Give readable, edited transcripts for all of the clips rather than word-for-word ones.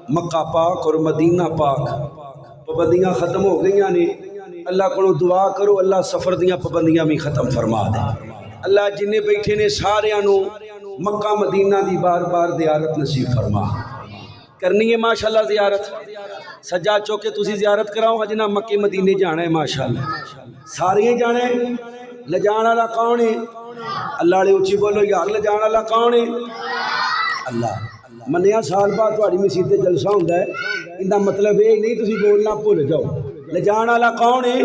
مکہ پاک اور مدینہ پاک پابندیاں ختم ہو گئی نے، اللہ کو دعا کرو اللہ سفر دیاں پابندیاں بھی ختم فرما دے۔ اللہ جنہیں بیٹھے نے ساریاں نو مکہ مدینہ دی بار بار زیارت نصیب فرما۔ کرنی ہے ماشاءاللہ زیارت، سجاد چوکے تسی زیارت کراؤ حجنا مکہ مدینے جانا ہے ماشاءاللہ، سارے جانا ہے۔ لجان والا کون ہے؟ اللہ نے اچھی بولو یار، لجان والا کون ہے؟ اللہ۔ منیا سال بعد تہاڈی مسجد تے جلسہ ہوندا ہے، اندا مطلب یہ نہیں تسی بولنا بھول جاؤ۔ لجان والا کون ہے؟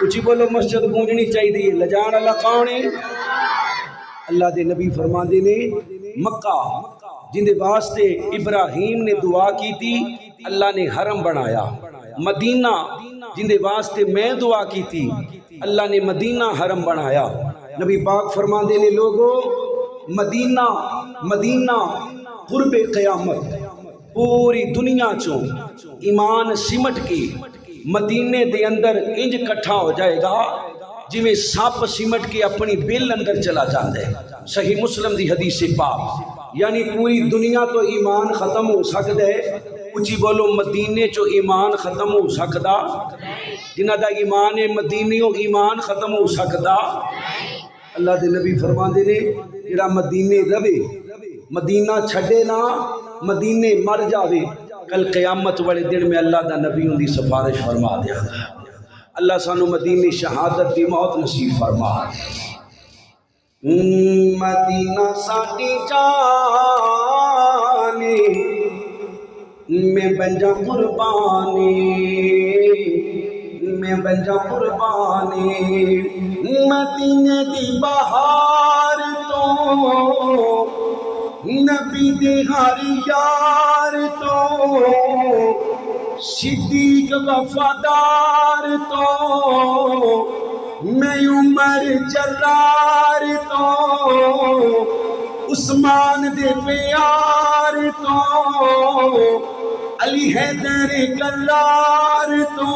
اچھی بولو، مسجد گونجنی چاہیے۔ لجان والا کون ہے؟ اللہ دے نبی فرماندے نے مکہ جن دے واسطے ابراہیم نے دعا کی تھی اللہ نے حرم بنایا، مدینہ جن دے واسطے میں دعا کی تھی اللہ نے مدینہ حرم بنایا۔ نبی پاک فرماندے نے لوگو مدینہ مدینہ قرب قیامت پوری دنیا چوں ایمان سمٹ کے مدینے دے اندر انج کٹھا ہو جائے گا جویں سپ سمٹ کے اپنی بل اندر چلا جاندے۔ صحیح مسلم دی حدیث پاک، یعنی پوری دنیا تو ایمان ختم ہو سکتا ہے، اچھی بولو مدینے چو ایمان ختم ہو سکتا؟ جنہ دا ایمان ہے مدینیوں ایمان ختم ہو سکتا؟ اللہ دے نبی فرماندے نے جڑا مدینے رہے مدینہ چھڈے نہ مدینے مر جاوے کل قیامت والے دن میں اللہ دا نبی ان دی سفارش فرما دیا گا۔ اللہ سانو مدینے شہادت دی موت نصیب فرما۔ مدینہ ساڈی جانی میں بنجا قربانی، میں بنجا قربانی، مدینے دی بہار تو نبی دے ہر یار تو صدیق وفادار تو میں عمر جرار تو عثمان دے پیار تو علی حیدر کرار تو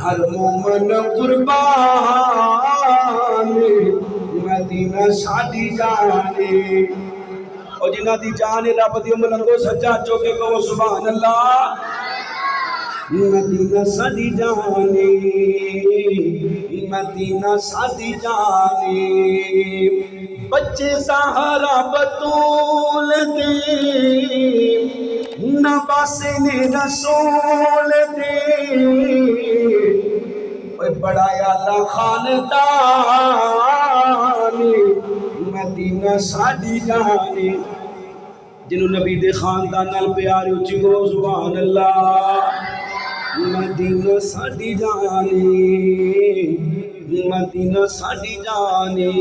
ہر مومن قربان مدینہ ساڈی جانے۔ اور جنہ دی جان رب دی ملنگو سجا چوکے کو سبحان اللہ۔ مدینہ ساڈی جانے، مدینہ ساڈی جانے، بچے سہارا بطول دے نباسے نے رسول دے، بڑا اعلیٰ خاندان مدینہ ساڈی جانے۔ جنہوں نبی دے خاندان نال پیار اچھی کو سبحان اللہ۔ مدینہ ساڈی جانے، مدینہ ساڈی جانے۔